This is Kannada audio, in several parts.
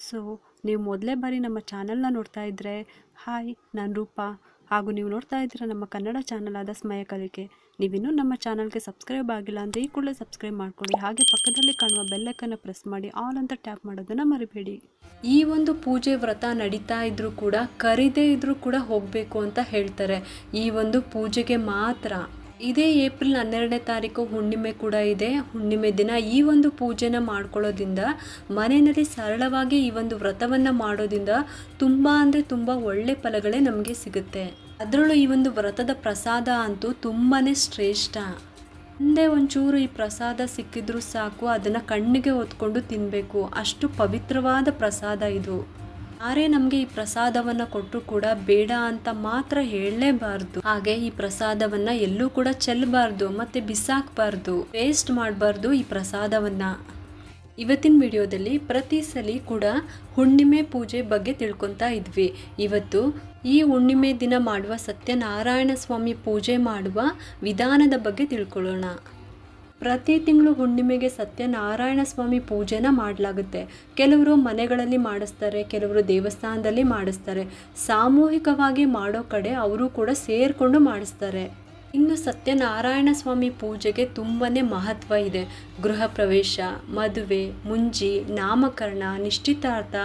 ಸೊ ನೀವು ಮೊದಲೇ ಬಾರಿ ನಮ್ಮ ಚಾನಲ್ನ ನೋಡ್ತಾ ಇದ್ದರೆ ಹಾಯ್, ನಾನು ರೂಪಾ. ಹಾಗೂ ನೀವು ನೋಡ್ತಾ ಇದ್ದೀರ ನಮ್ಮ ಕನ್ನಡ ಚಾನಲ್ ಆದ ಸ್ಮಯ ಕಲಿಕೆ. ನೀವಿನ್ನೂ ನಮ್ಮ ಚಾನಲ್ಗೆ ಸಬ್ಸ್ಕ್ರೈಬ್ ಆಗಿಲ್ಲ ಅಂದರೆ ಈ ಕೂಡಲೇ ಸಬ್ಸ್ಕ್ರೈಬ್ ಮಾಡ್ಕೊಳ್ಳಿ. ಹಾಗೆ ಪಕ್ಕದಲ್ಲಿ ಕಾಣುವ ಬೆಲ್ಲೈಕನ್ನು ಪ್ರೆಸ್ ಮಾಡಿ ಆಲ್ ಅಂತ ಟ್ಯಾಪ್ ಮಾಡೋದನ್ನು ಮರಿಬೇಡಿ. ಈ ಒಂದು ಪೂಜೆ ವ್ರತ ನಡೀತಾ ಇದ್ರೂ ಕೂಡ ಕರಿದೇ ಇದ್ರೂ ಕೂಡ ಹೋಗಬೇಕು ಅಂತ ಹೇಳ್ತಾರೆ. ಈ ಒಂದು ಪೂಜೆಗೆ ಮಾತ್ರ. ಇದೇ ಏಪ್ರಿಲ್ 12ನೇ ತಾರೀಕು ಹುಣ್ಣಿಮೆ ಕೂಡ ಇದೆ. ಹುಣ್ಣಿಮೆ ದಿನ ಈ ಒಂದು ಪೂಜೆನ ಮಾಡ್ಕೊಳ್ಳೋದ್ರಿಂದ ಮನೆಯಲ್ಲಿ ಸರಳವಾಗಿ ಈ ಒಂದು ವ್ರತವನ್ನು ಮಾಡೋದ್ರಿಂದ ತುಂಬ ಅಂದರೆ ತುಂಬ ಒಳ್ಳೆ ಫಲಗಳೇ ನಮಗೆ ಸಿಗುತ್ತೆ. ಅದರಲ್ಲೂ ಈ ಒಂದು ವ್ರತದ ಪ್ರಸಾದ ಅಂತೂ ತುಂಬಾ ಶ್ರೇಷ್ಠ. ಒಂದೇ ಒಂಚೂರು ಈ ಪ್ರಸಾದ ಸಿಕ್ಕಿದ್ರೂ ಸಾಕು, ಅದನ್ನು ಕಣ್ಣಿಗೆ ಹೊತ್ಕೊಂಡು ತಿನ್ನಬೇಕು. ಅಷ್ಟು ಪವಿತ್ರವಾದ ಪ್ರಸಾದ ಇದು. ಯಾರೇ ನಮಗೆ ಈ ಪ್ರಸಾದವನ್ನು ಕೊಟ್ಟರು ಕೂಡ ಬೇಡ ಅಂತ ಮಾತ್ರ ಹೇಳಲೇಬಾರ್ದು. ಹಾಗೆ ಈ ಪ್ರಸಾದವನ್ನು ಎಲ್ಲೂ ಕೂಡ ಚೆಲ್ಲಬಾರ್ದು ಮತ್ತು ಬಿಸಾಕಬಾರ್ದು, ವೇಸ್ಟ್ ಮಾಡಬಾರ್ದು ಈ ಪ್ರಸಾದವನ್ನು. ಇವತ್ತಿನ ವಿಡಿಯೋದಲ್ಲಿ ಪ್ರತಿ ಸಲ ಕೂಡ ಹುಣ್ಣಿಮೆ ಪೂಜೆ ಬಗ್ಗೆ ತಿಳ್ಕೊತಾ ಇದ್ವಿ. ಇವತ್ತು ಈ ಹುಣ್ಣಿಮೆ ದಿನ ಮಾಡುವ ಸತ್ಯನಾರಾಯಣ ಸ್ವಾಮಿ ಪೂಜೆ ಮಾಡುವ ವಿಧಾನದ ಬಗ್ಗೆ ತಿಳ್ಕೊಳ್ಳೋಣ. ಪ್ರತಿ ತಿಂಗಳು ಹುಣ್ಣಿಮೆಗೆ ಸತ್ಯನಾರಾಯಣ ಸ್ವಾಮಿ ಪೂಜೆನ ಮಾಡಲಾಗುತ್ತೆ. ಕೆಲವರು ಮನೆಗಳಲ್ಲಿ ಮಾಡಿಸ್ತಾರೆ, ಕೆಲವರು ದೇವಸ್ಥಾನದಲ್ಲಿ ಮಾಡಿಸ್ತಾರೆ. ಸಾಮೂಹಿಕವಾಗಿ ಮಾಡೋ ಕಡೆ ಅವರು ಕೂಡ ಸೇರಿಕೊಂಡು ಮಾಡಿಸ್ತಾರೆ. ಇನ್ನು ಸತ್ಯನಾರಾಯಣ ಸ್ವಾಮಿ ಪೂಜೆಗೆ ತುಂಬಾ ಮಹತ್ವ ಇದೆ. ಗೃಹ ಪ್ರವೇಶ, ಮದುವೆ, ಮುಂಜಿ, ನಾಮಕರಣ, ನಿಶ್ಚಿತಾರ್ಥ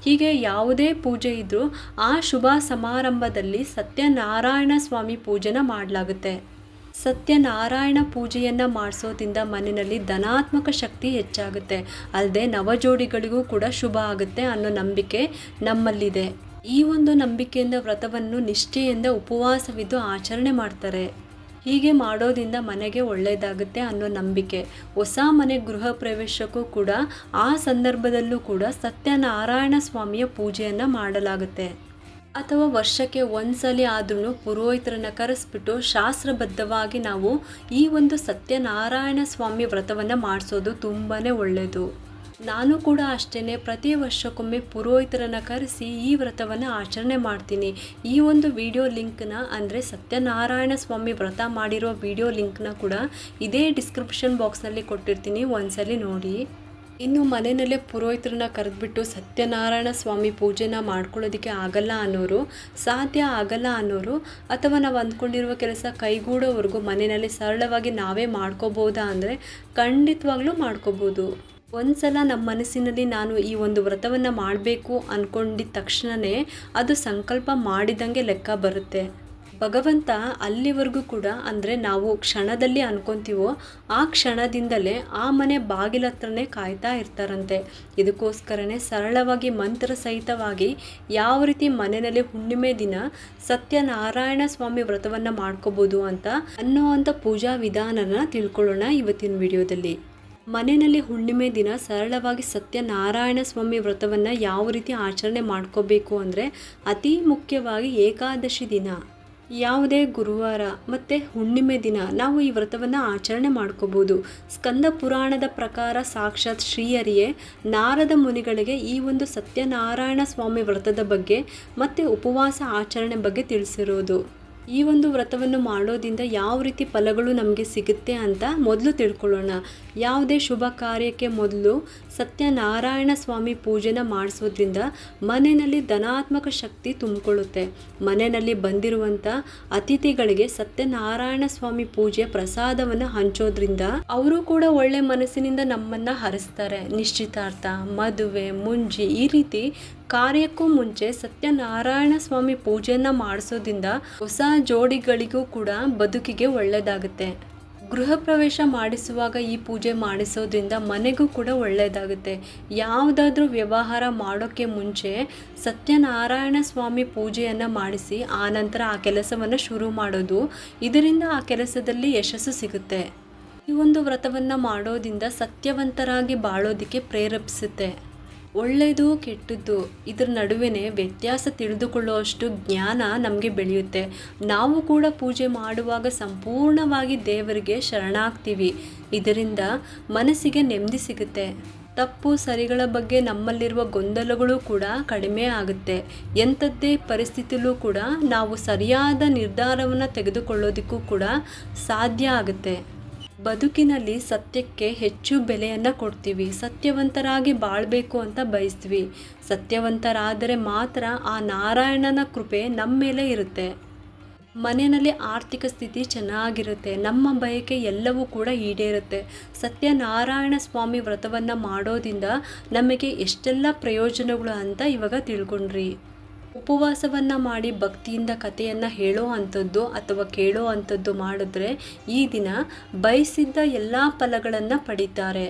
ಹೀಗೆ ಯಾವುದೇ ಪೂಜೆ ಇದ್ದರೂ ಆ ಶುಭ ಸಮಾರಂಭದಲ್ಲಿ ಸತ್ಯನಾರಾಯಣ ಸ್ವಾಮಿ ಪೂಜೆನ ಮಾಡಲಾಗುತ್ತೆ. ಸತ್ಯನಾರಾಯಣ ಪೂಜೆಯನ್ನು ಮಾಡಿಸೋದ್ರಿಂದ ಮನೆಯಲ್ಲಿ ಧನಾತ್ಮಕ ಶಕ್ತಿ ಹೆಚ್ಚಾಗುತ್ತೆ. ಅಲ್ಲದೆ ನವಜೋಡಿಗಳಿಗೂ ಕೂಡ ಶುಭ ಆಗುತ್ತೆ ಅನ್ನೋ ನಂಬಿಕೆ ನಮ್ಮಲ್ಲಿದೆ. ಈ ಒಂದು ನಂಬಿಕೆಯಿಂದ ವ್ರತವನ್ನು ನಿಷ್ಠೆಯಿಂದ ಉಪವಾಸವಿದ್ದು ಆಚರಣೆ ಮಾಡ್ತಾರೆ. ಹೀಗೆ ಮಾಡೋದ್ರಿಂದ ಮನೆಗೆ ಒಳ್ಳೆಯದಾಗುತ್ತೆ ಅನ್ನೋ ನಂಬಿಕೆ. ಹೊಸ ಮನೆ ಗೃಹ ಪ್ರವೇಶಕ್ಕೂ ಕೂಡ ಆ ಸಂದರ್ಭದಲ್ಲೂ ಕೂಡ ಸತ್ಯನಾರಾಯಣ ಸ್ವಾಮಿಯ ಪೂಜೆಯನ್ನು ಮಾಡಲಾಗುತ್ತೆ. ಅಥವಾ ವರ್ಷಕ್ಕೆ ಒಂದ್ಸಲ ಆದ್ರೂ ಪುರೋಹಿತರನ್ನು ಕರೆಸ್ಬಿಟ್ಟು ಶಾಸ್ತ್ರಬದ್ಧವಾಗಿ ನಾವು ಈ ಒಂದು ಸತ್ಯನಾರಾಯಣ ಸ್ವಾಮಿ ವ್ರತವನ್ನು ಮಾಡಿಸೋದು ತುಂಬಾ ಒಳ್ಳೆಯದು. ನಾನು ಕೂಡ ಅಷ್ಟೇ, ಪ್ರತಿ ವರ್ಷಕ್ಕೊಮ್ಮೆ ಪುರೋಹಿತರನ್ನು ಕರೆಸಿ ಈ ವ್ರತವನ್ನು ಆಚರಣೆ ಮಾಡ್ತೀನಿ. ಈ ಒಂದು ವಿಡಿಯೋ ಲಿಂಕ್ನ ಅಂದರೆ ಸತ್ಯನಾರಾಯಣ ಸ್ವಾಮಿ ವ್ರತ ಮಾಡಿರೋ ವಿಡಿಯೋ ಲಿಂಕ್ನ ಕೂಡ ಇದೇ ಡಿಸ್ಕ್ರಿಪ್ಷನ್ ಬಾಕ್ಸ್ನಲ್ಲಿ ಕೊಟ್ಟಿರ್ತೀನಿ, ಒಂದ್ಸಲಿ ನೋಡಿ. ಇನ್ನು ಮನೆಯಲ್ಲೇ ಪುರೋಹಿತರನ್ನ ಕರೆದ್ಬಿಟ್ಟು ಸತ್ಯನಾರಾಯಣ ಸ್ವಾಮಿ ಪೂಜೆನ ಮಾಡ್ಕೊಳ್ಳೋದಕ್ಕೆ ಆಗಲ್ಲ ಅನ್ನೋರು, ಸಾಧ್ಯ ಆಗಲ್ಲ ಅನ್ನೋರು, ಅಥವಾ ನಾವು ಅಂದ್ಕೊಂಡಿರುವ ಕೆಲಸ ಕೈಗೂಡೋವರೆಗೂ ಮನೆಯಲ್ಲಿ ಸರಳವಾಗಿ ನಾವೇ ಮಾಡ್ಕೋಬೋದಾ ಅಂದರೆ ಖಂಡಿತವಾಗ್ಲೂ ಮಾಡ್ಕೋಬೋದು. ಒಂದು ಸಲ ನಮ್ಮ ಮನಸ್ಸಿನಲ್ಲಿ ನಾನು ಈ ಒಂದು ವ್ರತವನ್ನು ಮಾಡಬೇಕು ಅಂದ್ಕೊಂಡಿದ್ದ ತಕ್ಷಣವೇ ಅದು ಸಂಕಲ್ಪ ಮಾಡಿದಂಗೆ ಲೆಕ್ಕ ಬರುತ್ತೆ. ಭಗವಂತ ಅಲ್ಲಿವರೆಗೂ ಕೂಡ ಅಂದರೆ ನಾವು ಕ್ಷಣದಲ್ಲಿ ಅನ್ಕೊತೀವೋ ಆ ಕ್ಷಣದಿಂದಲೇ ಆ ಮನೆ ಬಾಗಿಲ ಹತ್ರನೇ ಕಾಯ್ತಾ ಇರ್ತಾರಂತೆ. ಇದಕ್ಕೋಸ್ಕರನೇ ಸರಳವಾಗಿ ಮಂತ್ರ ಸಹಿತವಾಗಿ ಯಾವ ರೀತಿ ಮನೆಯಲ್ಲಿ ಹುಣ್ಣಿಮೆ ದಿನ ಸತ್ಯನಾರಾಯಣ ಸ್ವಾಮಿ ವ್ರತವನ್ನು ಮಾಡ್ಕೋಬೋದು ಅಂತ ಅನ್ನೋವಂಥ ಪೂಜಾ ವಿಧಾನನ ತಿಳ್ಕೊಳ್ಳೋಣ ಇವತ್ತಿನ ವಿಡಿಯೋದಲ್ಲಿ. ಮನೆಯಲ್ಲಿ ಹುಣ್ಣಿಮೆ ದಿನ ಸರಳವಾಗಿ ಸತ್ಯನಾರಾಯಣ ಸ್ವಾಮಿ ವ್ರತವನ್ನು ಯಾವ ರೀತಿ ಆಚರಣೆ ಮಾಡ್ಕೋಬೇಕು ಅಂದರೆ ಅತಿ ಮುಖ್ಯವಾಗಿ ಏಕಾದಶಿ ದಿನ, ಯಾವುದೇ ಗುರುವಾರ ಮತ್ತು ಹುಣ್ಣಿಮೆ ದಿನ ನಾವು ಈ ವ್ರತವನ್ನು ಆಚರಣೆ ಮಾಡ್ಕೋಬೋದು. ಸ್ಕಂದ ಪುರಾಣದ ಪ್ರಕಾರ ಸಾಕ್ಷಾತ್ ಶ್ರೀಹರಿಯೇ ನಾರದ ಮುನಿಗಳಿಗೆ ಈ ಒಂದು ಸತ್ಯನಾರಾಯಣ ಸ್ವಾಮಿ ವ್ರತದ ಬಗ್ಗೆ ಮತ್ತು ಉಪವಾಸ ಆಚರಣೆ ಬಗ್ಗೆ ತಿಳಿಸಿರೋದು. ಈ ಒಂದು ವ್ರತವನ್ನು ಮಾಡೋದ್ರಿಂದ ಯಾವ ರೀತಿ ಫಲಗಳು ನಮಗೆ ಸಿಗುತ್ತೆ ಅಂತ ಮೊದಲು ತಿಳ್ಕೊಳ್ಳೋಣ. ಯಾವುದೇ ಶುಭ ಕಾರ್ಯಕ್ಕೆ ಮೊದಲು ಸತ್ಯನಾರಾಯಣ ಸ್ವಾಮಿ ಪೂಜೆನ ಮಾಡಿಸೋದ್ರಿಂದ ಮನೆಯಲ್ಲಿ ಧನಾತ್ಮಕ ಶಕ್ತಿ ತುಂಬಿಕೊಳ್ಳುತ್ತೆ. ಮನೆಯಲ್ಲಿ ಬಂದಿರುವಂಥ ಅತಿಥಿಗಳಿಗೆ ಸತ್ಯನಾರಾಯಣ ಸ್ವಾಮಿ ಪೂಜೆಯ ಪ್ರಸಾದವನ್ನು ಹಂಚೋದ್ರಿಂದ ಅವರು ಕೂಡ ಒಳ್ಳೆ ಮನಸ್ಸಿನಿಂದ ನಮ್ಮನ್ನು ಹರಿಸ್ತಾರೆ. ನಿಶ್ಚಿತಾರ್ಥ, ಮದುವೆ, ಮುಂಜಿ ಈ ರೀತಿ ಕಾರ್ಯಕ್ಕೂ ಮುಂಚೆ ಸತ್ಯನಾರಾಯಣ ಸ್ವಾಮಿ ಪೂಜೆಯನ್ನು ಮಾಡಿಸೋದ್ರಿಂದ ಹೊಸ ಜೋಡಿಗಳಿಗೂ ಕೂಡ ಬದುಕಿಗೆ ಒಳ್ಳೆಯದಾಗುತ್ತೆ. ಗೃಹ ಪ್ರವೇಶ ಮಾಡಿಸುವಾಗ ಈ ಪೂಜೆ ಮಾಡಿಸೋದ್ರಿಂದ ಮನೆಗೂ ಕೂಡ ಒಳ್ಳೆಯದಾಗುತ್ತೆ. ಯಾವುದಾದ್ರೂ ವ್ಯವಹಾರ ಮಾಡೋಕ್ಕೆ ಮುಂಚೆ ಸತ್ಯನಾರಾಯಣ ಸ್ವಾಮಿ ಪೂಜೆಯನ್ನು ಮಾಡಿಸಿ ಆನಂತರ ಆ ಕೆಲಸವನ್ನು ಶುರು ಮಾಡೋದು, ಇದರಿಂದ ಆ ಕೆಲಸದಲ್ಲಿ ಯಶಸ್ಸು ಸಿಗುತ್ತೆ. ಈ ಒಂದು ವ್ರತವನ್ನು ಮಾಡೋದ್ರಿಂದ ಸತ್ಯವಂತರಾಗಿ ಬಾಳೋದಕ್ಕೆ ಪ್ರೇರೇಪಿಸುತ್ತೆ. ಒಳ್ಳೆಯದು ಕೆಟ್ಟದ್ದು ಇದರ ನಡುವೆ ವ್ಯತ್ಯಾಸ ತಿಳಿದುಕೊಳ್ಳುವಷ್ಟು ಜ್ಞಾನ ನಮಗೆ ಬೆಳೆಯುತ್ತೆ. ನಾವು ಕೂಡ ಪೂಜೆ ಮಾಡುವಾಗ ಸಂಪೂರ್ಣವಾಗಿ ದೇವರಿಗೆ ಶರಣಾಗ್ತೀವಿ. ಇದರಿಂದ ಮನಸ್ಸಿಗೆ ನೆಮ್ಮದಿ ಸಿಗುತ್ತೆ. ತಪ್ಪು ಸರಿಗಳ ಬಗ್ಗೆ ನಮ್ಮಲ್ಲಿರುವ ಗೊಂದಲಗಳು ಕೂಡ ಕಡಿಮೆ ಆಗುತ್ತೆ. ಎಂಥದ್ದೇ ಪರಿಸ್ಥಿತಿಯಲ್ಲೂ ಕೂಡ ನಾವು ಸರಿಯಾದ ನಿರ್ಧಾರವನ್ನು ತೆಗೆದುಕೊಳ್ಳೋದಕ್ಕೂ ಕೂಡ ಸಾಧ್ಯ ಆಗುತ್ತೆ. ಬದುಕಿನಲ್ಲಿ ಸತ್ಯಕ್ಕೆ ಹೆಚ್ಚು ಬೆಲೆಯನ್ನು ಕೊಡ್ತೀವಿ. ಸತ್ಯವಂತರಾಗಿ ಬಾಳಬೇಕು ಅಂತ ಬಯಸ್ತೀವಿ. ಸತ್ಯವಂತರಾದರೆ ಮಾತ್ರ ಆ ನಾರಾಯಣನ ಕೃಪೆ ನಮ್ಮ ಮೇಲೆ ಇರುತ್ತೆ. ಮನೆಯಲ್ಲಿ ಆರ್ಥಿಕ ಸ್ಥಿತಿ ಚೆನ್ನಾಗಿರುತ್ತೆ. ನಮ್ಮ ಬಯಕೆ ಎಲ್ಲವೂ ಕೂಡ ಈಡೇರುತ್ತೆ. ಸತ್ಯನಾರಾಯಣ ಸ್ವಾಮಿ ವ್ರತವನ್ನು ಮಾಡೋದ್ರಿಂದ ನಮಗೆ ಎಷ್ಟೆಲ್ಲ ಪ್ರಯೋಜನಗಳು ಅಂತ ಇವಾಗ ತಿಳ್ಕೊಂಡ್ರಿ. ಉಪವಾಸವನ್ನು ಮಾಡಿ ಭಕ್ತಿಯಿಂದ ಕಥೆಯನ್ನು ಹೇಳೋ ಅಂಥದ್ದು ಅಥವಾ ಕೇಳೋ ಅಂಥದ್ದು ಮಾಡಿದ್ರೆ ಈ ದಿನ ಬಯಸಿದ್ದ ಎಲ್ಲ ಫಲಗಳನ್ನು ಪಡೀತಾರೆ.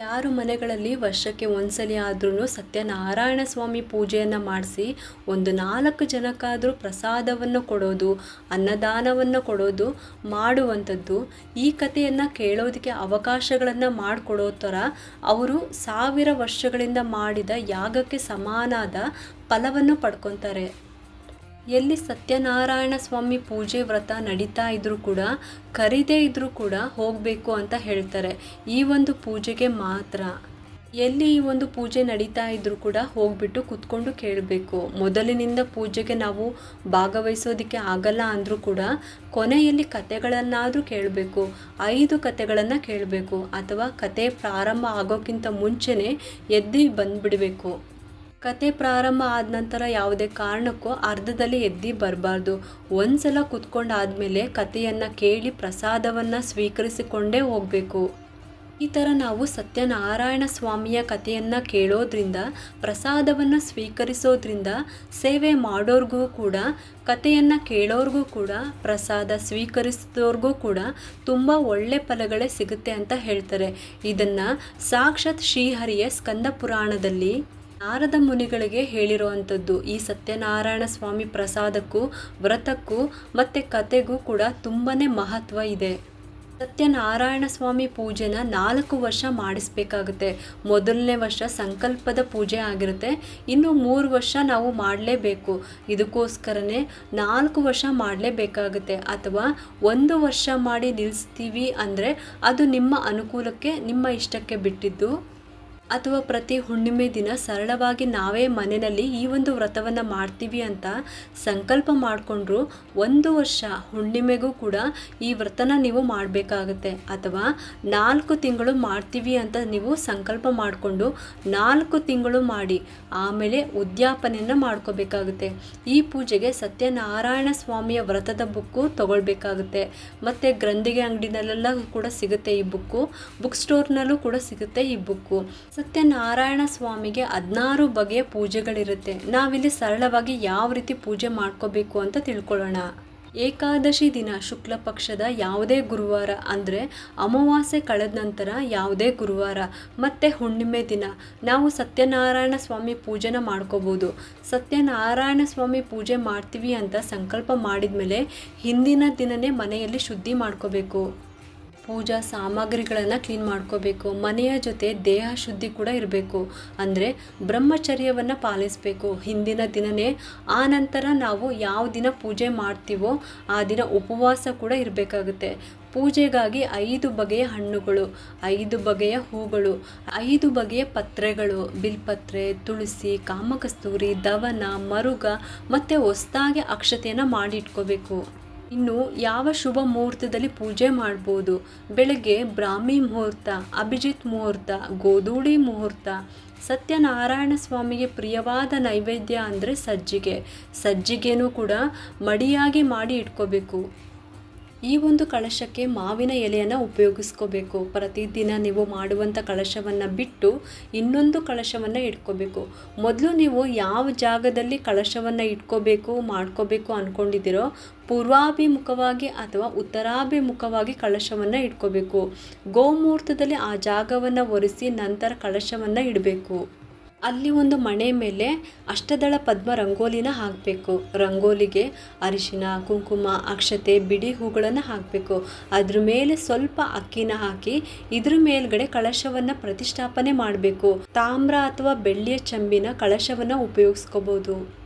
ಯಾರು ಮನೆಗಳಲ್ಲಿ ವರ್ಷಕ್ಕೆ ಒಂದ್ಸಲಿ ಆದ್ರೂ ಸತ್ಯನಾರಾಯಣ ಸ್ವಾಮಿ ಪೂಜೆಯನ್ನು ಮಾಡಿಸಿ ಒಂದು 4 ಜನಕ್ಕಾದರೂ ಪ್ರಸಾದವನ್ನು ಕೊಡೋದು, ಅನ್ನದಾನವನ್ನು ಕೊಡೋದು ಮಾಡುವಂಥದ್ದು, ಈ ಕಥೆಯನ್ನು ಕೇಳೋದಕ್ಕೆ ಅವಕಾಶಗಳನ್ನು ಮಾಡಿಕೊಡೋ ಥರ ಅವರು 1000 ವರ್ಷಗಳಿಂದ ಮಾಡಿದ ಯಾಗಕ್ಕೆ ಸಮಾನಾದ ಫಲವನ್ನು ಪಡ್ಕೊತಾರೆ. ಎಲ್ಲಿ ಸತ್ಯನಾರಾಯಣ ಸ್ವಾಮಿ ಪೂಜೆ ವ್ರತ ನಡೀತಾ ಇದ್ರೂ ಕೂಡ ಕರೀದೇ ಇದ್ರೂ ಕೂಡ ಹೋಗಬೇಕು ಅಂತ ಹೇಳ್ತಾರೆ. ಈ ಒಂದು ಪೂಜೆಗೆ ಮಾತ್ರ. ಎಲ್ಲಿ ಈ ಒಂದು ಪೂಜೆ ನಡೀತಾ ಇದ್ರೂ ಕೂಡ ಹೋಗ್ಬಿಟ್ಟು ಕುತ್ಕೊಂಡು ಕೇಳಬೇಕು. ಮೊದಲಿನಿಂದ ಪೂಜೆಗೆ ನಾವು ಭಾಗವಹಿಸೋದಕ್ಕೆ ಆಗಲ್ಲ ಅಂದರೂ ಕೂಡ ಕೊನೆಯಲ್ಲಿ ಕತೆಗಳನ್ನಾದರೂ ಕೇಳಬೇಕು. 5 ಕತೆಗಳನ್ನು ಕೇಳಬೇಕು ಅಥವಾ ಕತೆ ಪ್ರಾರಂಭ ಆಗೋಕ್ಕಿಂತ ಮುಂಚೆನೇ ಎದ್ದು ಬಂದುಬಿಡಬೇಕು. ಕತೆ ಪ್ರಾರಂಭ ಆದ ನಂತರ ಯಾವುದೇ ಕಾರಣಕ್ಕೂ ಅರ್ಧದಲ್ಲಿ ಎದ್ದು ಬರಬಾರ್ದು. ಒಂದ್ಸಲ ಕುತ್ಕೊಂಡಾದ್ಮೇಲೆ ಕಥೆಯನ್ನು ಕೇಳಿ ಪ್ರಸಾದವನ್ನು ಸ್ವೀಕರಿಸಿಕೊಂಡೇ ಹೋಗಬೇಕು. ಈ ಥರ ನಾವು ಸತ್ಯನಾರಾಯಣ ಸ್ವಾಮಿಯ ಕಥೆಯನ್ನು ಕೇಳೋದ್ರಿಂದ, ಪ್ರಸಾದವನ್ನು ಸ್ವೀಕರಿಸೋದ್ರಿಂದ ಸೇವೆ ಮಾಡೋರ್ಗೂ ಕೂಡ, ಕಥೆಯನ್ನು ಕೇಳೋರ್ಗೂ ಕೂಡ, ಪ್ರಸಾದ ಸ್ವೀಕರಿಸಿದವ್ರಿಗೂ ಕೂಡ ತುಂಬ ಒಳ್ಳೆ ಫಲಗಳೇ ಸಿಗುತ್ತೆ ಅಂತ ಹೇಳ್ತಾರೆ. ಇದನ್ನು ಸಾಕ್ಷಾತ್ ಶ್ರೀಹರಿಯ ಸ್ಕಂದ ಪುರಾಣದಲ್ಲಿ ನಾರದ ಮುನಿಗಳಿಗೆ ಹೇಳಿರುವಂಥದ್ದು. ಈ ಸತ್ಯನಾರಾಯಣ ಸ್ವಾಮಿ ಪ್ರಸಾದಕ್ಕೂ ವ್ರತಕ್ಕೂ ಮತ್ತು ಕತೆಗೂ ಕೂಡ ತುಂಬಾ ಮಹತ್ವ ಇದೆ. ಸತ್ಯನಾರಾಯಣ ಸ್ವಾಮಿ ಪೂಜೆನ 4 ವರ್ಷ ಮಾಡಿಸ್ಬೇಕಾಗುತ್ತೆ. ಮೊದಲನೇ ವರ್ಷ ಸಂಕಲ್ಪದ ಪೂಜೆ ಆಗಿರುತ್ತೆ. ಇನ್ನು 3 ವರ್ಷ ನಾವು ಮಾಡಲೇಬೇಕು. ಇದಕ್ಕೋಸ್ಕರನೇ 4 ವರ್ಷ ಮಾಡಲೇಬೇಕಾಗುತ್ತೆ. ಅಥವಾ 1 ವರ್ಷ ಮಾಡಿ ನಿಲ್ಲಿಸ್ತೀವಿ ಅಂದರೆ ಅದು ನಿಮ್ಮ ಅನುಕೂಲಕ್ಕೆ, ನಿಮ್ಮ ಇಷ್ಟಕ್ಕೆ ಬಿಟ್ಟಿದ್ದು. ಅಥವಾ ಪ್ರತಿ ಹುಣ್ಣಿಮೆ ದಿನ ಸರಳವಾಗಿ ನಾವೇ ಮನೆಯಲ್ಲಿ ಈ ಒಂದು ವ್ರತವನ್ನು ಮಾಡ್ತೀವಿ ಅಂತ ಸಂಕಲ್ಪ ಮಾಡಿಕೊಂಡ್ರು 1 ವರ್ಷ ಹುಣ್ಣಿಮೆಗೂ ಕೂಡ ಈ ವ್ರತನ ನೀವು ಮಾಡಬೇಕಾಗುತ್ತೆ. ಅಥವಾ 4 ತಿಂಗಳು ಮಾಡ್ತೀವಿ ಅಂತ ನೀವು ಸಂಕಲ್ಪ ಮಾಡಿಕೊಂಡು 4 ತಿಂಗಳು ಮಾಡಿ ಆಮೇಲೆ ಉದ್ಯಾಪನೆಯನ್ನು ಮಾಡ್ಕೋಬೇಕಾಗುತ್ತೆ. ಈ ಪೂಜೆಗೆ ಸತ್ಯನಾರಾಯಣ ಸ್ವಾಮಿಯ ವ್ರತದ ಬುಕ್ಕು ತಗೊಳ್ಬೇಕಾಗುತ್ತೆ. ಮತ್ತು ಗ್ರಂಥಿಗೆ ಅಂಗಡಿನಲ್ಲೆಲ್ಲ ಕೂಡ ಸಿಗುತ್ತೆ ಈ ಬುಕ್ಕು. ಬುಕ್ ಸ್ಟೋರ್ನಲ್ಲೂ ಕೂಡ ಸಿಗುತ್ತೆ ಈ ಬುಕ್ಕು. ಸತ್ಯನಾರಾಯಣ ಸ್ವಾಮಿಗೆ 16 ಬಗೆಯ ಪೂಜೆಗಳಿರುತ್ತೆ. ನಾವಿಲ್ಲಿ ಸರಳವಾಗಿ ಯಾವ ರೀತಿ ಪೂಜೆ ಮಾಡ್ಕೋಬೇಕು ಅಂತ ತಿಳ್ಕೊಳ್ಳೋಣ. ಏಕಾದಶಿ ದಿನ ಶುಕ್ಲ ಪಕ್ಷದ ಯಾವುದೇ ಗುರುವಾರ ಅಂದರೆ ಅಮಾವಾಸ್ಯೆ ಕಳೆದ ನಂತರ ಯಾವುದೇ ಗುರುವಾರ ಮತ್ತು ಹುಣ್ಣಿಮೆ ದಿನ ನಾವು ಸತ್ಯನಾರಾಯಣ ಸ್ವಾಮಿ ಪೂಜೆನ ಮಾಡ್ಕೋಬೋದು. ಸತ್ಯನಾರಾಯಣ ಸ್ವಾಮಿ ಪೂಜೆ ಮಾಡ್ತೀವಿ ಅಂತ ಸಂಕಲ್ಪ ಮಾಡಿದ ಮೇಲೆ ಹಿಂದಿನ ದಿನವೇ ಮನೆಯಲ್ಲಿ ಶುದ್ಧಿ ಮಾಡ್ಕೋಬೇಕು. ಪೂಜಾ ಸಾಮಗ್ರಿಗಳನ್ನು ಕ್ಲೀನ್ ಮಾಡ್ಕೋಬೇಕು. ಮನೆಯ ಜೊತೆ ದೇಹ ಶುದ್ಧಿ ಕೂಡ ಇರಬೇಕು. ಅಂದರೆ ಬ್ರಹ್ಮಚರ್ಯವನ್ನು ಪಾಲಿಸಬೇಕು ಹಿಂದಿನ ದಿನವೇ. ಆ ನಂತರ ನಾವು ಯಾವ ದಿನ ಪೂಜೆ ಮಾಡ್ತೀವೋ ಆ ದಿನ ಉಪವಾಸ ಕೂಡ ಇರಬೇಕಾಗುತ್ತೆ. ಪೂಜೆಗಾಗಿ 5 ಬಗೆಯ ಹಣ್ಣುಗಳು, 5 ಬಗೆಯ ಹೂಗಳು, 5 ಬಗೆಯ ಪತ್ರೆಗಳು, ಬಿಲ್ಪತ್ರೆ, ತುಳಸಿ, ಕಾಮಕಸ್ತೂರಿ, ದವನ, ಮರುಗ ಮತ್ತು ಹೊಸದಾಗಿ ಅಕ್ಷತೆಯನ್ನು ಮಾಡಿ ಇಟ್ಕೋಬೇಕು. ಇನ್ನು ಯಾವ ಶುಭ ಮುಹೂರ್ತದಲ್ಲಿ ಪೂಜೆ ಮಾಡ್ಬೋದು? ಬೆಳಗ್ಗೆ ಬ್ರಾಹ್ಮಿ ಮುಹೂರ್ತ, ಅಭಿಜಿತ್ ಮುಹೂರ್ತ, ಗೋಧೂಳಿ ಮುಹೂರ್ತ. ಸತ್ಯನಾರಾಯಣ ಸ್ವಾಮಿಗೆ ಪ್ರಿಯವಾದ ನೈವೇದ್ಯ ಅಂದರೆ ಸಜ್ಜಿಗೆನೂ ಕೂಡ ಮಡಿಯಾಗಿ ಮಾಡಿ ಇಟ್ಕೋಬೇಕು. ಈ ಒಂದು ಕಳಶಕ್ಕೆ ಮಾವಿನ ಎಲೆಯನ್ನು ಉಪಯೋಗಿಸ್ಕೋಬೇಕು. ಪ್ರತಿದಿನ ನೀವು ಮಾಡುವಂಥ ಕಳಶವನ್ನು ಬಿಟ್ಟು ಇನ್ನೊಂದು ಕಳಶವನ್ನು ಇಟ್ಕೋಬೇಕು. ಮೊದಲು ನೀವು ಯಾವ ಜಾಗದಲ್ಲಿ ಕಳಶವನ್ನು ಮಾಡ್ಕೋಬೇಕು ಅಂದ್ಕೊಂಡಿದ್ದೀರೋ ಪೂರ್ವಾಭಿಮುಖವಾಗಿ ಅಥವಾ ಉತ್ತರಾಭಿಮುಖವಾಗಿ ಕಳಶವನ್ನು ಇಟ್ಕೋಬೇಕು. ಗೋಮೂರ್ತದಲ್ಲಿ ಆ ಜಾಗವನ್ನು ಒರೆಸಿ ನಂತರ ಕಳಶವನ್ನು ಇಡಬೇಕು. ಅಲ್ಲಿ ಒಂದು ಮಣೆ ಮೇಲೆ ಅಷ್ಟದಳ ಪದ್ಮ ರಂಗೋಲಿನ ಹಾಕಬೇಕು. ರಂಗೋಲಿಗೆ ಅರಿಶಿನ, ಕುಂಕುಮ, ಅಕ್ಷತೆ, ಬಿಡಿ ಹೂಗಳನ್ನು ಹಾಕಬೇಕು. ಅದ್ರ ಮೇಲೆ ಸ್ವಲ್ಪ ಅಕ್ಕಿನ ಹಾಕಿ ಇದ್ರ ಮೇಲ್ಗಡೆ ಕಳಶವನ್ನು ಪ್ರತಿಷ್ಠಾಪನೆ ಮಾಡಬೇಕು. ತಾಮ್ರ ಅಥವಾ ಬೆಳ್ಳಿಯ ಚೆಂಬಿನ ಕಳಶವನ್ನು ಉಪಯೋಗಿಸ್ಕೋಬೋದು.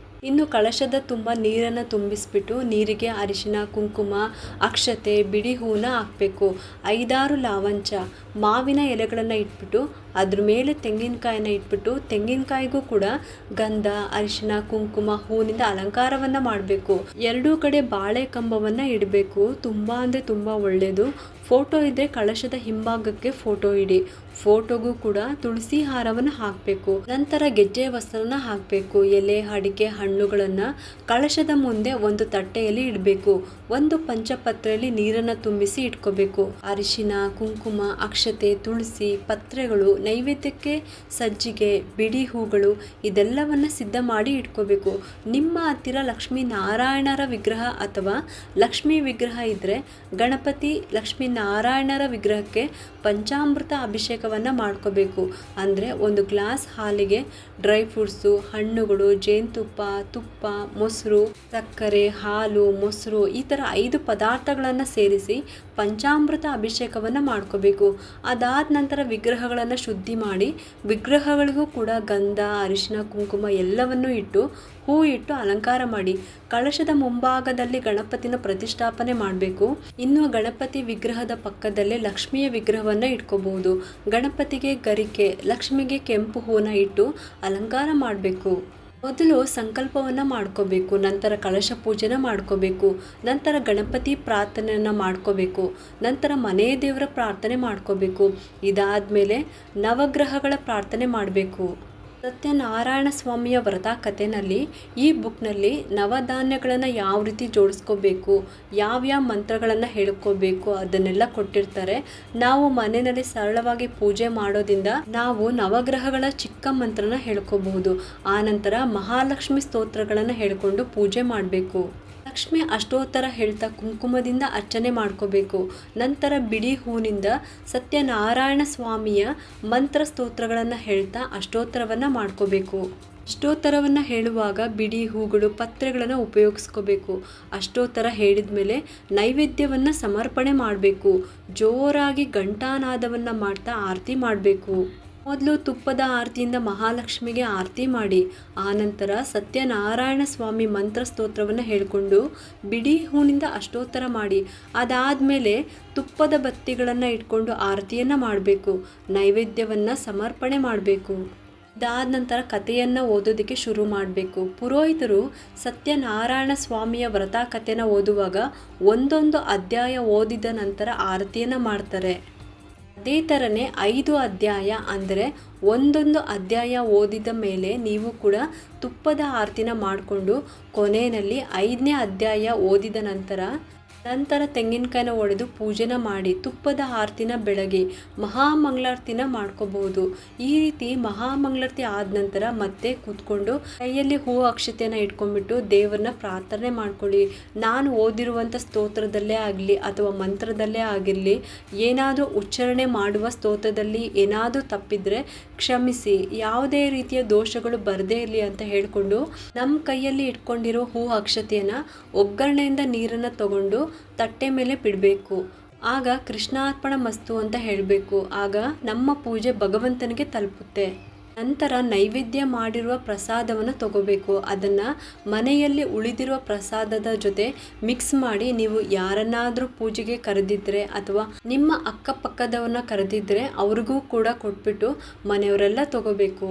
ಇನ್ನು ಕಳಶದ ತುಂಬ ನೀರನ್ನು ತುಂಬಿಸ್ಬಿಟ್ಟು ನೀರಿಗೆ ಅರಿಶಿನ, ಕುಂಕುಮ, ಅಕ್ಷತೆ, ಬಿಡಿ ಹೂವನ್ನ ಹಾಕಬೇಕು. 5-6 ಲಾವಂಚ, ಮಾವಿನ ಎಲೆಗಳನ್ನು ಇಟ್ಬಿಟ್ಟು ಅದ್ರ ಮೇಲೆ ತೆಂಗಿನಕಾಯಿನ ಇಟ್ಬಿಟ್ಟು ತೆಂಗಿನಕಾಯಿಗೂ ಕೂಡ ಗಂಧ, ಅರಿಶಿನ, ಕುಂಕುಮ, ಹೂವಿನಿಂದ ಅಲಂಕಾರವನ್ನು ಮಾಡಬೇಕು. ಎರಡೂ ಕಡೆ ಬಾಳೆ ಕಂಬವನ್ನು ಇಡಬೇಕು. ತುಂಬ ಅಂದರೆ ತುಂಬ ಒಳ್ಳೆಯದು. ಫೋಟೋ ಇದ್ದರೆ ಕಳಶದ ಹಿಂಭಾಗಕ್ಕೆ ಫೋಟೋ ಇಡಿ. ಫೋಟೋಗೂ ಕೂಡ ತುಳಸಿ ಹಾರವನ್ನು ಹಾಕಬೇಕು. ನಂತರ ಗೆಜ್ಜೆ ವಸ್ತ್ರನ ಹಾಕಬೇಕು. ಎಲೆ, ಅಡಿಕೆ, ಹಣ್ಣುಗಳನ್ನು ಕಳಶದ ಮುಂದೆ ಒಂದು ತಟ್ಟೆಯಲ್ಲಿ ಇಡಬೇಕು. ಒಂದು ಪಂಚಪತ್ರೆಯಲ್ಲಿ ನೀರನ್ನು ತುಂಬಿಸಿ ಇಟ್ಕೋಬೇಕು. ಅರಿಶಿನ, ಕುಂಕುಮ, ಅಕ್ಷತೆ, ತುಳಸಿ, ಪತ್ರೆಗಳು, ನೈವೇದ್ಯಕ್ಕೆ ಸಜ್ಜಿಗೆ, ಬಿಡಿ ಹೂಗಳು ಇದೆಲ್ಲವನ್ನು ಸಿದ್ಧ ಮಾಡಿ ಇಟ್ಕೋಬೇಕು. ನಿಮ್ಮ ಹತ್ತಿರ ಲಕ್ಷ್ಮೀ ನಾರಾಯಣರ ವಿಗ್ರಹ ಅಥವಾ ಲಕ್ಷ್ಮೀ ವಿಗ್ರಹ ಇದ್ದರೆ ಗಣಪತಿ, ಲಕ್ಷ್ಮೀ ನಾರಾಯಣರ ವಿಗ್ರಹಕ್ಕೆ ಪಂಚಾಮೃತ ಅಭಿಷೇಕವನ್ನು ಮಾಡ್ಕೋಬೇಕು. ಅಂದರೆ ಒಂದು ಗ್ಲಾಸ್ ಹಾಲಿಗೆ ಡ್ರೈ ಫ್ರೂಟ್ಸು, ಹಣ್ಣುಗಳು, ಜೇನುತುಪ್ಪ, ತುಪ್ಪ, ಮೊಸರು, ಸಕ್ಕರೆ, ಹಾಲು, ಮೊಸರು ಈ ಥರ 5 ಪದಾರ್ಥಗಳನ್ನು ಸೇರಿಸಿ ಪಂಚಾಮೃತ ಅಭಿಷೇಕವನ್ನು ಮಾಡ್ಕೋಬೇಕು. ಅದಾದ ನಂತರ ವಿಗ್ರಹಗಳನ್ನು ಶುದ್ಧಿ ಮಾಡಿ ವಿಗ್ರಹಗಳಿಗೂ ಕೂಡ ಗಂಧ, ಅರಿಶಿನ, ಕುಂಕುಮ ಎಲ್ಲವನ್ನೂ ಇಟ್ಟು ಹೂ ಇಟ್ಟು ಅಲಂಕಾರ ಮಾಡಿ ಕಳಶದ ಮುಂಭಾಗದಲ್ಲಿ ಗಣಪತಿನ ಪ್ರತಿಷ್ಠಾಪನೆ ಮಾಡಬೇಕು. ಇನ್ನು ಗಣಪತಿ ವಿಗ್ರಹದ ಪಕ್ಕದಲ್ಲೇ ಲಕ್ಷ್ಮಿಯ ವಿಗ್ರಹವನ್ನು ಇಟ್ಕೋಬಹುದು. ಗಣಪತಿಗೆ ಗರಿಕೆ, ಲಕ್ಷ್ಮಿಗೆ ಕೆಂಪು ಹೂನ ಇಟ್ಟು ಅಲಂಕಾರ ಮಾಡಬೇಕು. ಮೊದಲು ಸಂಕಲ್ಪವನ್ನು ಮಾಡ್ಕೋಬೇಕು. ನಂತರ ಕಳಶ ಪೂಜೆನ ಮಾಡ್ಕೋಬೇಕು. ನಂತರ ಗಣಪತಿ ಪ್ರಾರ್ಥನೆಯನ್ನು ಮಾಡ್ಕೋಬೇಕು. ನಂತರ ಮನೆ ದೇವರ ಪ್ರಾರ್ಥನೆ ಮಾಡ್ಕೋಬೇಕು. ಇದಾದಮೇಲೆ ನವಗ್ರಹಗಳ ಪ್ರಾರ್ಥನೆ ಮಾಡಬೇಕು. ಸತ್ಯನಾರಾಯಣ ಸ್ವಾಮಿಯ ವ್ರತ ಕಥೆನಲ್ಲಿ ಈ ಬುಕ್ನಲ್ಲಿ ನವಧಾನ್ಯಗಳನ್ನು ಯಾವ ರೀತಿ ಜೋಡಿಸ್ಕೋಬೇಕು, ಯಾವ್ಯಾವ ಮಂತ್ರಗಳನ್ನು ಹೇಳ್ಕೋಬೇಕು ಅದನ್ನೆಲ್ಲ ಕೊಟ್ಟಿರ್ತಾರೆ. ನಾವು ಮನೆಯಲ್ಲಿ ಸರಳವಾಗಿ ಪೂಜೆ ಮಾಡೋದ್ರಿಂದ ನಾವು ನವಗ್ರಹಗಳ ಚಿಕ್ಕ ಮಂತ್ರನ ಹೇಳ್ಕೋಬಹುದು. ಆನಂತರ ಮಹಾಲಕ್ಷ್ಮಿ ಸ್ತೋತ್ರಗಳನ್ನು ಹೇಳ್ಕೊಂಡು ಪೂಜೆ ಮಾಡಬೇಕು. ಲಕ್ಷ್ಮಿ ಅಷ್ಟೋತ್ತರ ಹೇಳ್ತಾ ಕುಂಕುಮದಿಂದ ಅರ್ಚನೆ ಮಾಡ್ಕೋಬೇಕು. ನಂತರ ಬಿಡಿ ಹೂವಿನಿಂದ ಸತ್ಯನಾರಾಯಣ ಸ್ವಾಮಿಯ ಮಂತ್ರ ಸ್ತೋತ್ರಗಳನ್ನು ಹೇಳ್ತಾ ಅಷ್ಟೋತ್ತರವನ್ನು ಮಾಡ್ಕೋಬೇಕು. ಅಷ್ಟೋತ್ತರವನ್ನು ಹೇಳುವಾಗ ಬಿಡಿ ಹೂಗಳು, ಪತ್ರೆಗಳನ್ನು ಉಪಯೋಗಿಸ್ಕೋಬೇಕು. ಅಷ್ಟೋತ್ತರ ಹೇಳಿದ ಮೇಲೆ ನೈವೇದ್ಯವನ್ನು ಸಮರ್ಪಣೆ ಮಾಡಬೇಕು. ಜೋರಾಗಿ ಘಂಟಾನಾದವನ್ನು ಮಾಡ್ತಾ ಆರತಿ ಮಾಡಬೇಕು. ಮೊದಲು ತುಪ್ಪದ ಆರತಿಯಿಂದ ಮಹಾಲಕ್ಷ್ಮಿಗೆ ಆರತಿ ಮಾಡಿ ಆನಂತರ ಸತ್ಯನಾರಾಯಣ ಸ್ವಾಮಿ ಮಂತ್ರ ಸ್ತೋತ್ರವನ್ನು ಹೇಳಿಕೊಂಡು ಬಿಡಿ ಹೂವಿನಿಂದ ಅಷ್ಟೋತ್ತರ ಮಾಡಿ ಅದಾದಮೇಲೆ ತುಪ್ಪದ ಬತ್ತಿಗಳನ್ನು ಇಟ್ಕೊಂಡು ಆರತಿಯನ್ನು ಮಾಡಬೇಕು. ನೈವೇದ್ಯವನ್ನು ಸಮರ್ಪಣೆ ಮಾಡಬೇಕು. ಇದಾದ ನಂತರ ಕಥೆಯನ್ನು ಓದೋದಕ್ಕೆ ಶುರು ಮಾಡಬೇಕು. ಪುರೋಹಿತರು ಸತ್ಯನಾರಾಯಣ ಸ್ವಾಮಿಯ ವ್ರತ ಕಥೆನ ಓದುವಾಗ ಒಂದೊಂದು ಅಧ್ಯಾಯ ಓದಿದ ನಂತರ ಆರತಿಯನ್ನು ಮಾಡ್ತಾರೆ. ಅದೇ ಥರನೇ 5 ಅಧ್ಯಾಯ ಅಂದರೆ ಒಂದೊಂದು ಅಧ್ಯಾಯ ಓದಿದ ಮೇಲೆ ನೀವು ಕೂಡ ತುಪ್ಪದ ಆರತಿನ ಮಾಡಿಕೊಂಡು ಕೊನೆಯಲ್ಲಿ 5ನೇ ಅಧ್ಯಾಯ ಓದಿದ ನಂತರ ತೆಂಗಿನಕಾಯಿನ ಒಡೆದು ಪೂಜೆನ ಮಾಡಿ ತುಪ್ಪದ ಆರತಿನ ಬೆಳಗಿ ಮಹಾಮಂಗಳಾರತಿನ ಮಾಡ್ಕೋಬಹುದು. ಈ ರೀತಿ ಮಹಾಮಂಗಳಾರತಿ ಆದ ನಂತರ ಮತ್ತೆ ಕೂತ್ಕೊಂಡು ಕೈಯಲ್ಲಿ ಹೂ ಅಕ್ಷತೆಯನ್ನು ಇಟ್ಕೊಂಡ್ಬಿಟ್ಟು ದೇವರನ್ನ ಪ್ರಾರ್ಥನೆ ಮಾಡ್ಕೊಳ್ಳಿ. ನಾನು ಓದಿರುವಂಥ ಸ್ತೋತ್ರದಲ್ಲೇ ಆಗಲಿ ಅಥವಾ ಮಂತ್ರದಲ್ಲೇ ಆಗಿರಲಿ ಏನಾದರೂ ಉಚ್ಚಾರಣೆ ಮಾಡುವ ಸ್ತೋತ್ರದಲ್ಲಿ ಏನಾದರೂ ತಪ್ಪಿದರೆ ಕ್ಷಮಿಸಿ, ಯಾವುದೇ ರೀತಿಯ ದೋಷಗಳು ಬರದೇ ಇರಲಿ ಅಂತ ಹೇಳಿಕೊಂಡು ನಮ್ಮ ಕೈಯಲ್ಲಿ ಇಟ್ಕೊಂಡಿರೋ ಹೂ ಅಕ್ಷತೆಯನ್ನು ಒಗ್ಗರಣೆಯಿಂದ ನೀರನ್ನು ತಗೊಂಡು ತಟ್ಟೆ ಮೇಲೆ ಬಿಡಬೇಕು. ಆಗ ಕೃಷ್ಣಾರ್ಪಣ ಮಸ್ತು ಅಂತ ಹೇಳಬೇಕು. ಆಗ ನಮ್ಮ ಪೂಜೆ ಭಗವಂತನಿಗೆ ತಲುಪುತ್ತೆ. ನಂತರ ನೈವೇದ್ಯ ಮಾಡಿರುವ ಪ್ರಸಾದವನ್ನು ತಗೋಬೇಕು. ಅದನ್ನು ಮನೆಯಲ್ಲಿ ಉಳಿದಿರುವ ಪ್ರಸಾದದ ಜೊತೆ ಮಿಕ್ಸ್ ಮಾಡಿ ನೀವು ಯಾರನ್ನಾದರೂ ಪೂಜೆಗೆ ಕರೆದಿದ್ದರೆ ಅಥವಾ ನಿಮ್ಮ ಅಕ್ಕಪಕ್ಕದವ್ರನ್ನ ಕರೆದಿದ್ದರೆ ಅವ್ರಿಗೂ ಕೂಡ ಕೊಟ್ಬಿಟ್ಟು ಮನೆಯವರೆಲ್ಲ ತಗೋಬೇಕು.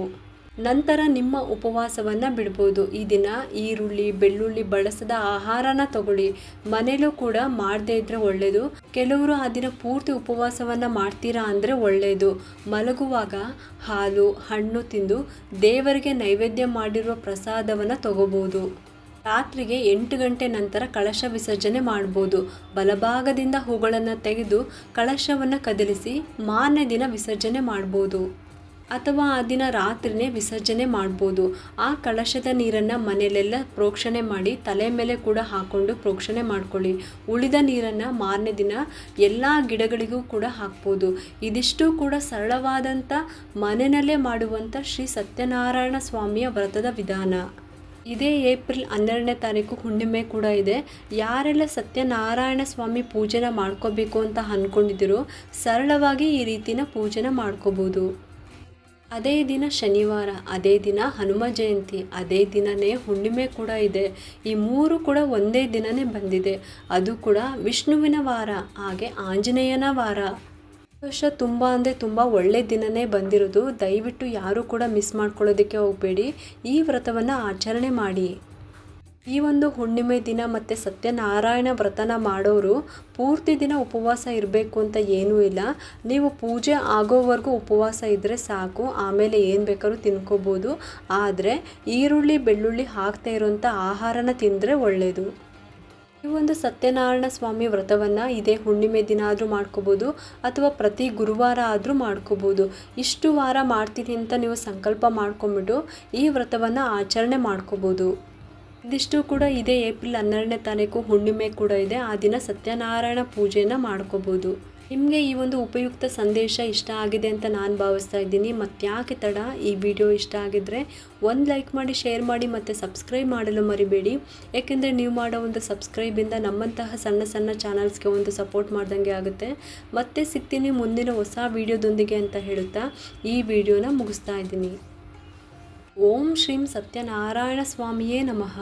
ನಂತರ ನಿಮ್ಮ ಉಪವಾಸವನ್ನು ಬಿಡ್ಬೋದು. ಈ ದಿನ ಈರುಳ್ಳಿ, ಬೆಳ್ಳುಳ್ಳಿ ಬಳಸದ ಆಹಾರನ ತಗೊಳ್ಳಿ. ಮನೇಲೂ ಕೂಡ ಮಾಡದೇ ಇದ್ದರೆ ಒಳ್ಳೆಯದು. ಕೆಲವರು ಆ ದಿನ ಪೂರ್ತಿ ಉಪವಾಸವನ್ನು ಮಾಡ್ತೀರಾ ಅಂದರೆ ಒಳ್ಳೆಯದು. ಮಲಗುವಾಗ ಹಾಲು, ಹಣ್ಣು ತಿಂದು ದೇವರಿಗೆ ನೈವೇದ್ಯ ಮಾಡಿರುವ ಪ್ರಸಾದವನ್ನು ತಗೋಬೋದು. ರಾತ್ರಿಗೆ 8 ಗಂಟೆ ನಂತರ ಕಳಶ ವಿಸರ್ಜನೆ ಮಾಡ್ಬೋದು. ಬಲಭಾಗದಿಂದ ಹೂಗಳನ್ನು ತೆಗೆದು ಕಳಶವನ್ನು ಕದಲಿಸಿ ಮಾರನೇ ದಿನ ವಿಸರ್ಜನೆ ಮಾಡ್ಬೋದು ಅಥವಾ ಆ ದಿನ ರಾತ್ರಿನೇ ವಿಸರ್ಜನೆ ಮಾಡ್ಬೋದು. ಆ ಕಳಶದ ನೀರನ್ನು ಮನೆಯಲ್ಲೆಲ್ಲ ಪ್ರೋಕ್ಷಣೆ ಮಾಡಿ ತಲೆ ಮೇಲೆ ಕೂಡ ಹಾಕ್ಕೊಂಡು ಪ್ರೋಕ್ಷಣೆ ಮಾಡ್ಕೊಳ್ಳಿ. ಉಳಿದ ನೀರನ್ನು ಮಾರನೇ ದಿನ ಎಲ್ಲ ಗಿಡಗಳಿಗೂ ಕೂಡ ಹಾಕ್ಬೋದು. ಇದಿಷ್ಟು ಕೂಡ ಸರಳವಾದಂಥ ಮನೆಯಲ್ಲೇ ಮಾಡುವಂಥ ಶ್ರೀ ಸತ್ಯನಾರಾಯಣ ಸ್ವಾಮಿಯ ವ್ರತದ ವಿಧಾನ. ಇದೇ ಏಪ್ರಿಲ್ 12ನೇ ತಾರೀಕು ಹುಣ್ಣಿಮೆ ಕೂಡ ಇದೆ. ಯಾರೆಲ್ಲ ಸತ್ಯನಾರಾಯಣ ಸ್ವಾಮಿ ಪೂಜೆನ ಮಾಡ್ಕೋಬೇಕು ಅಂತ ಅಂದ್ಕೊಂಡಿದ್ದೀರೋ ಸರಳವಾಗಿ ಈ ರೀತಿನ ಪೂಜೆನ ಮಾಡ್ಕೋಬೋದು. ಅದೇ ದಿನ ಶನಿವಾರ, ಅದೇ ದಿನ ಹನುಮ ಜಯಂತಿ, ಅದೇ ದಿನವೇ ಹುಣ್ಣಿಮೆ ಕೂಡ ಇದೆ. ಈ 3 ಕೂಡ ಒಂದೇ ದಿನವೇ ಬಂದಿದೆ. ಅದು ಕೂಡ ವಿಷ್ಣುವಿನ ವಾರ, ಹಾಗೆ ಆಂಜನೇಯನ ವಾರ. ವರ್ಷ ತುಂಬ ಅಂದರೆ ತುಂಬ ಒಳ್ಳೆ ದಿನನೇ ಬಂದಿರೋದು. ದಯವಿಟ್ಟು ಯಾರೂ ಕೂಡ ಮಿಸ್ ಮಾಡ್ಕೊಳ್ಳೋದಕ್ಕೆ ಹೋಗಬೇಡಿ. ಈ ವ್ರತವನ್ನು ಆಚರಣೆ ಮಾಡಿ. ಈ ಒಂದು ಹುಣ್ಣಿಮೆ ದಿನ ಮತ್ತು ಸತ್ಯನಾರಾಯಣ ವ್ರತನ ಮಾಡೋರು ಪೂರ್ತಿ ದಿನ ಉಪವಾಸ ಇರಬೇಕು ಅಂತ ಏನೂ ಇಲ್ಲ. ನೀವು ಪೂಜೆ ಆಗೋವರೆಗೂ ಉಪವಾಸ ಇದ್ದರೆ ಸಾಕು, ಆಮೇಲೆ ಏನು ಬೇಕಾದ್ರೂ ತಿನ್ಕೋಬೋದು. ಆದರೆ ಈರುಳ್ಳಿ ಬೆಳ್ಳುಳ್ಳಿ ಹಾಕ್ತಾ ಇರೋಂಥ ಆಹಾರನ ತಿಂದರೆ ಒಳ್ಳೆಯದು. ಈ ಒಂದು ಸತ್ಯನಾರಾಯಣ ಸ್ವಾಮಿ ವ್ರತವನ್ನು ಇದೇ ಹುಣ್ಣಿಮೆ ದಿನ ಆದರೂ ಮಾಡ್ಕೋಬೋದು ಅಥವಾ ಪ್ರತಿ ಗುರುವಾರ ಆದರೂ ಮಾಡ್ಕೋಬೋದು. ಇಷ್ಟು ವಾರ ಮಾಡ್ತೀನಿ ಅಂತ ನೀವು ಸಂಕಲ್ಪ ಮಾಡ್ಕೊಂಬಿಟ್ಟು ಈ ವ್ರತವನ್ನು ಆಚರಣೆ ಮಾಡ್ಕೋಬೋದು. ಇದಿಷ್ಟು ಕೂಡ ಇದೇ ಏಪ್ರಿಲ್ 12ನೇ ತಾರೀಕು ಹುಣ್ಣಿಮೆ ಕೂಡ ಇದೆ. ಆ ದಿನ ಸತ್ಯನಾರಾಯಣ ಪೂಜೆನ ಮಾಡ್ಕೋಬೋದು. ನಿಮಗೆ ಈ ಒಂದು ಉಪಯುಕ್ತ ಸಂದೇಶ ಇಷ್ಟ ಆಗಿದೆ ಅಂತ ನಾನು ಭಾವಿಸ್ತಾ ಇದ್ದೀನಿ. ಮತ್ತ್ಯಾಕೆ ತಡ, ಈ ವಿಡಿಯೋ ಇಷ್ಟ ಆಗಿದ್ದರೆ ಒಂದು ಲೈಕ್ ಮಾಡಿ, ಶೇರ್ ಮಾಡಿ ಮತ್ತು ಸಬ್ಸ್ಕ್ರೈಬ್ ಮಾಡಲು ಮರಿಬೇಡಿ. ಏಕೆಂದರೆ ನೀವು ಮಾಡೋ ಒಂದು ಸಬ್ಸ್ಕ್ರೈಬಿಂದ ನಮ್ಮಂತಹ ಸಣ್ಣ ಸಣ್ಣ ಚಾನಲ್ಸ್ಗೆ ಒಂದು ಸಪೋರ್ಟ್ ಮಾಡ್ದಂಗೆ ಆಗುತ್ತೆ. ಮತ್ತೆ ಸಿಗ್ತೀನಿ ಮುಂದಿನ ಹೊಸ ವಿಡಿಯೋದೊಂದಿಗೆ ಅಂತ ಹೇಳುತ್ತಾ ಈ ವಿಡಿಯೋನ ಮುಗಿಸ್ತಾ ಇದ್ದೀನಿ. ಓಂ ಶ್ರೀಂ ಸತ್ಯನಾರಾಯಣ ಸ್ವಾಮಿಯೇ ನಮಃ.